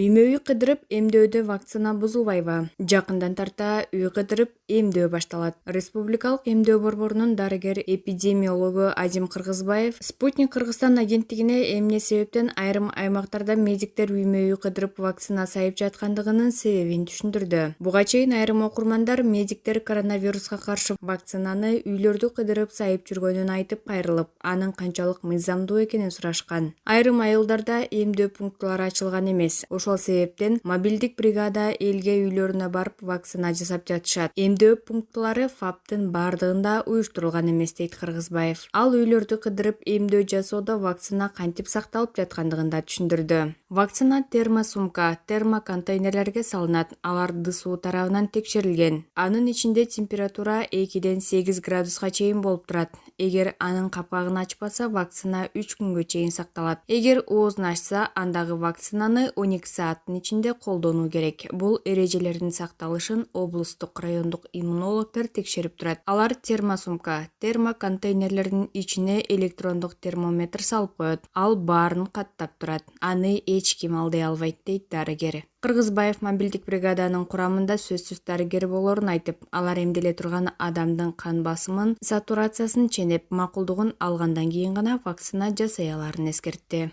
Үймө-үй кыдырып эмдөөдө вакцина бузулбайбы? Жакындан тарта үй кыдырып эмдөө башталат. Республикалык эмдөө борборунун дарыгер-эпидемиологу Азим Кыргызбаев Спутник Кыргызстан агенттигине эмне себептен айрым аймактарда медиктер үймө-үй кыдырып вакцина сайып жаткандыгынын себебин түшүндүрдү. Буга чейин айрым окурмандар медиктер коронавируска каршы вакцинаны үйлөрдү кыдырып сайып жүргөнүн айтып кайрылып, анын канчалык мыйзамдуу экенин сурашкан. Айрым айылдарда эмдөө пункттары ачылган эмес. Ошол себептен мобилдик бригада элге үйлөрүнө барып вакцина жасап жатышат. Эмдөө пункттары ФАПтын бардыгында уюштурулган эмес, дейт Кыргызбаев. Ал үйлөрдү кыдырып эмдөө жасоодо вакцина кантип сакталып жаткандыгын да түшүндүрдү. Вакцина термосумка, термоконтейнерлерге салынат. Алар ДСУ тарабынан текшерилген. Анын ичинде температура 2-ден 8 градуска чейин болуп турат. Эгер анын капкагын ачпаса, вакцина 3 күнгө чейин сакталат. Эгер оозун ачса, андагы вакцинаны 12 сааттын ичинде колдонуу керек. Бул эрежелердин сакталышын облустук, райондук иммунологдор текшерип турат. Алар термосумка, термоконтейнерлердин ичине электрондук термометр салып коет. Ал баарын каттап турат. Аны эч ким алдый албайт, дейт дарыгер. Кыргызбаев мобилдик бригаданын курамында сөзсүз дарыгер болорун айтып, алар эмделе турган адамдын кан басымын, сатурациясын ченеп, макулдугун алгандан кийин гана вакцина жасай аларын эскертти.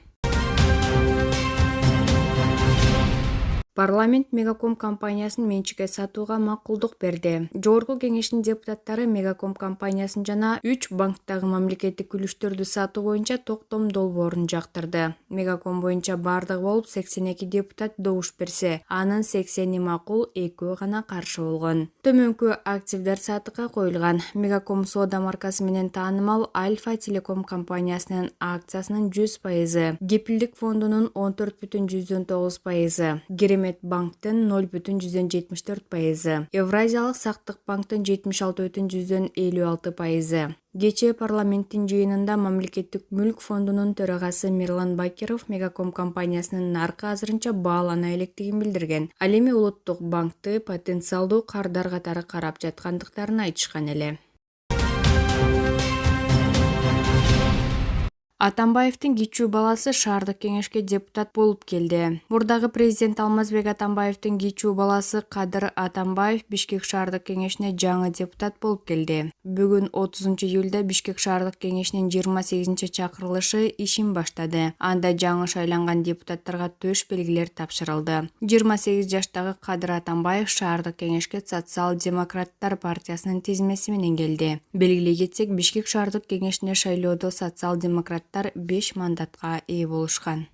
Парламент Мегаком компаниясын менчикке сатууга макулдук берди. Жогорку кеңештин депутаттары Мегаком компаниясын жана 3 банктагы мамлекеттик үлүштөрдү сатуу боюнча токтом долбоорун жактырды. Мегаком боюнча бардыгы болуп 82 депутат добуш берсе, анын 80 макул, 2 гана каршы болгон. Төмөнкү активдер сатыкка коюлган. Мегаком соода маркасы менен таанымал Альфа Телеком компаниясынын акциясынын 100%, Кепилдик фондунун 14,9%, банктын 0,74%, Евразиялык сактык банктын 76,56%. Кечээ парламенттин жыйынында мамлекеттик мүлк фондунун төрагасы Мирлан Бакиров Мегаком компаниясынын наркы азырынча баалана электигин билдирген. Ал эми улуттук банкты потенциалдуу кардар катары карап жаткандыктарын айтышкан эле. Атамбаевдин кичүү баласы шаардык кеңешке депутат болуп келди. Мурдагы президент Алмазбек Атамбаевдин кичүү баласы Кадыр Атамбаев Бишкек шаардык кеңешине жаңы депутат болуп келди. Бүгүн 30-июлда Бишкек шаардык кеңешинин 28-чакырылышы ишин баштады. Анда жаңы шайланган депутаттарга төш белгилер тапшырылды. 28 жаштагы Кадыр Атамбаев шаардык кеңешке Социал-демократтар партиясынын тизмеси менен келди. Белгилей кетсек, Бишкек шаардык кеңешине шайлоодо социал-демократ 5 мандатка ээ болушкан.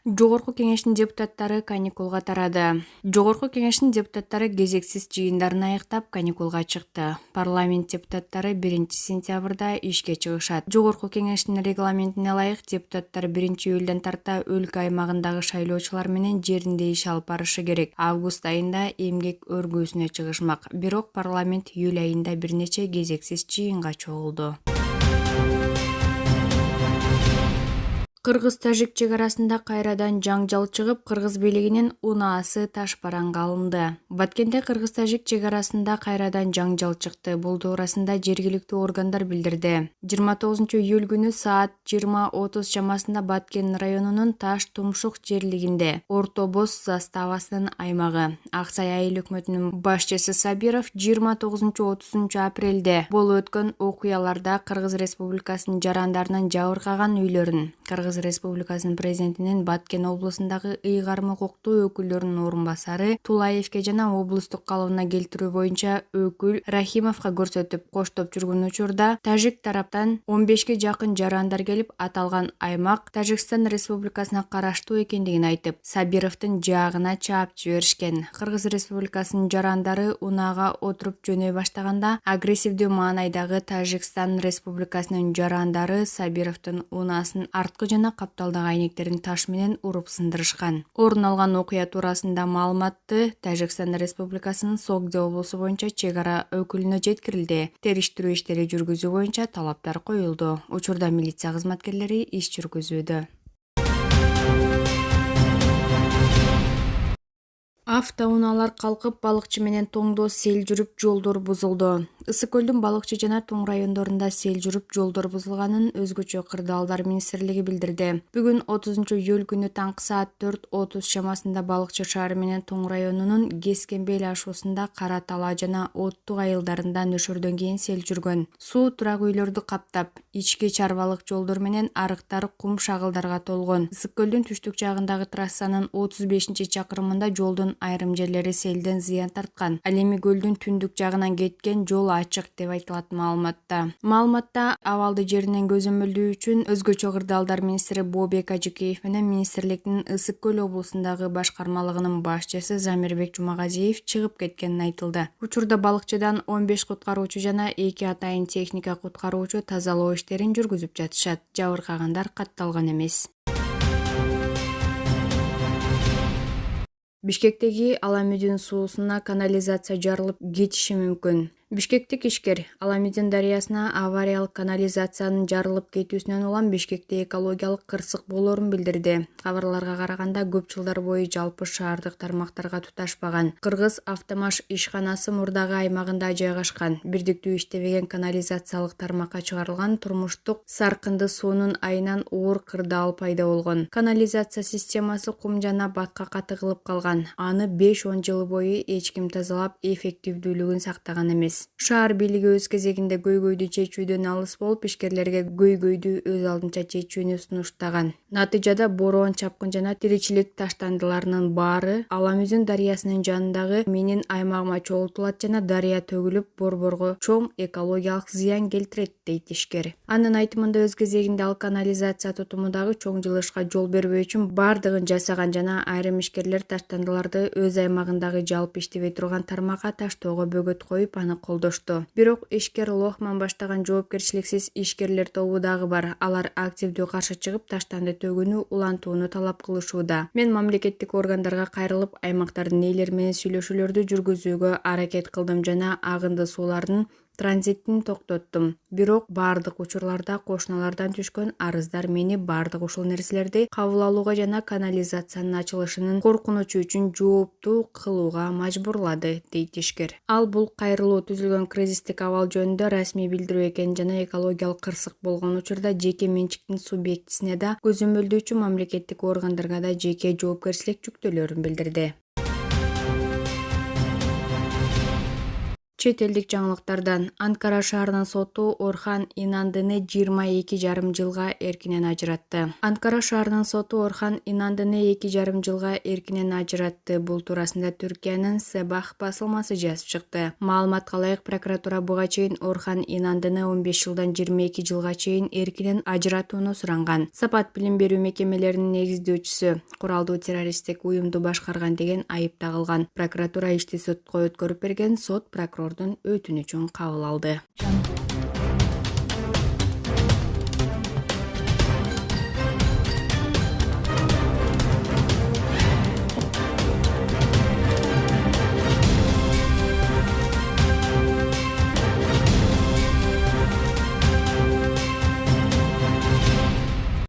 Жогорку кеңештин депутаттары каникулга тарады. Жогорку кеңештин депутаттары кезексиз жыйындарын аяктап каникулга чыкты. Парламент депутаттары 1-сентябрда ишке чыгышат. Жогорку кеңештин регламентине ылайык депутаттар 1-июлдан тарта өлкө аймагындагы шайлоочулар менен жеринде иш алып барышы керек. Август айында эмгек өргүүсүнө чыгышмак. Бирок парламент июль айында бир нече кезексиз жыйынга чогулду. Кыргыз-тажик чек арасында кайрадан жаңжал чыгып, кыргыз бийлигинин унаасы таш бараңга алынды. Баткенде кыргыз-тажик чек арасында кайрадан жаңжал чыкты. Бул туурасында жергиликтүү органдар билдирди. 29-июль күнү саат 20:30 чамасында Баткен районунун Таш Тумшук жерлигинде Орто Боз заставасынын аймагы Аксай айыл өкмөтүнүн башчысы Сабиров 29-30 апрелде болуп өткөн окуяларда Кыргыз Республикасынын жарандарынын жабыркаган үйлөрүн, Кыргыз Республикасынын президентинин Баткен облусундагы ыйгарым укуктуу өкүлдөрүнүн орун басары Тулаевке жана облустук калыбына келтирүү боюнча өкүл Рахимовго көрсөтүп коштоп жүргөн учурда тажик тараптан 15ге жакын жарандар келип, аталган аймак Тажикстан Республикасына караштуу экендигин айтып, Сабировдун жаагына чаап жиберишкен. Кыргыз Республикасынын жарандары унаага отуруп жөнөй баштаганда агрессивдүү маанайдагы Тажикстан Республикасынын жарандары Сабировдун унаасын арткы жана капталдагы айнектерин таш менен уруп сындырышкан. Орун алган окуя туурасында маалыматты Тажикстан Республикасынын Согде облусу боюнча чек ара өкүлүнө жеткирилди. Териштирүү иштери жүргүзүү боюнча талаптар коюлду. Учурда милиция кызматкерлери иш жүргүзүүдө. Автоунаалар калкып, балыкчы менен тоңдо сел жүрүп, жолдор бузулду. Ысык көлдүн Балыкчы жана Тоң райондорунда сел жүрүп, жолдор бузулганын өзгөчө кырдаалдар министрлиги билдирди. Бүгүн 30-июль күнү таңкы саат 4:30 чамасында Балыкчы шаары менен Тоң районунун Кескенбел ашуусунда Кара Талаа жана Оттук айылдарында нөшөрдөн кийин сел жүргөн. Суу турак үйлөрдү каптап, ички чарбалык жолдор менен арыктар кум шагылдарга толгон. Ысык көлдүн түштүк жагындагы трассанын 35-чакырымында жолдун айрым жерлери селден зыян тарткан. Ал эми көлдүн түндүк жагынан кеткен жол ачык деп айтылат маалыматта. Абалды жеринен көзөмөлдөө үчүн өзгөчө кырдаалдар министри Бообек Ажыкеев менен министрликтин Ысык көл облусундагы башкармалыгынын башчысы Замирбек Жумагазиев чыгып кеткени айтылды. Учурда Балыкчыдан 15 куткаруучу жана 2 атайын техника куткаруучу тазалоо иштерин жүргүзүп жатышат. Жабыркагандар катталган эмес. Бишкектеги Аламүдүн суусуна канализация жарылып кетиши мүмкүн. Бишкектик ишкер Аламүдүн дарыясына авариялык канализациянын жарылып кетүүсүнөн улам Бишкекте экологиялык кырсык болоорун билдирди. Кабарларга караганда көп жылдар бою жалпы шаардык тармактарга туташпаган Кыргыз Автомаш ишканасы мурдагы аймагында жайгашкан. Бирдиктүү иштебеген канализациялык тармакка чыгарылган турмуштук саркынды суунун айынан оор кырдаал пайда болгон. Канализация системасы кум жана баткакка тыгылып калган. Аны 5-10 жыл бою эч ким тазалап, эффективдүүлүгүн сактаган эмес. Шаар бийлиги өз кезегинде көйгөйдү чечүүдөн алыс болуп, ишкерлерге көйгөйдү өз алдынча чечүүнү сунуштаган. Натыйжада бороон, чапкын жана тиричилик таштандыларынын баары Аламүдүн дарыясынын жанындагы менин аймагыма чогултулат жана дарыя төгүлүп, борборго чоң экологиялык зыян келтирет, дейт ишкер. Анын айтымында өз кезегинде ал канализация тутумундагы чоң жылышка жол бербөө үчүн бардыгын жасаган жана айрым ишкерлер таштандыларды өз аймагындагы жалпы иштебей турган тармакка таштоого бөгөт коюп, аны колдошту. Бирок ишкер Лохман баштаган жоопкерчиликсиз ишкерлер тобу дагы бар. Алар активдүү каршы чыгып, таштанды төгүүнү улантууну талап кылышууда. Мен мамлекеттик органдарга кайрылып, аймактардын ээлери менен сүйлөшүүлөрдү жүргүзүүгө аракет кылдым жана агынды суулардын транзитин токтоттум. Бирок бардык учурларда кошуналардан түшкөн арыздар мени бардык ушул нерселерди кабыл алууга жана канализациянын ачылышынын коркунучу үчүн жооптуу кылууга мажбурлады, дейт ишкер. Ал бул кайрылуу түзүлгөн кризистик абал жөнүндө расмий билдирүү экенин жана экологиялык кырсык болгон учурда жеке менчиктин субъектисине да көзөмөлдөөчү мамлекеттик органдарга да жеке жоопкерчилик жүктөлөрүн билдирди. Чет элдик жаңылыктардан Анкара шаарынын соту Орхан Инандыны 22,5 жылга эркинен ажыратты. Анкара шаарынын соту Орхан Инандыны 2,5 жылга эркинен ажыратты. Бул туурасында Түркиянын Себах басылмасы жазып чыкты. Маалыматка ылайык, прокуратура буга чейин Орхан Инандыны 15 жылдан 22 жылга чейин эркинен ажыратууну суранган. Сапат билим берүү мекемелеринин негиздөөчүсү, куралдуу террористтик уюмду башкарган деген айып тагылган. Прокуратура ишти сотко өткөрүп берген, сот прокурордун өтүнүчүн кабыл алды.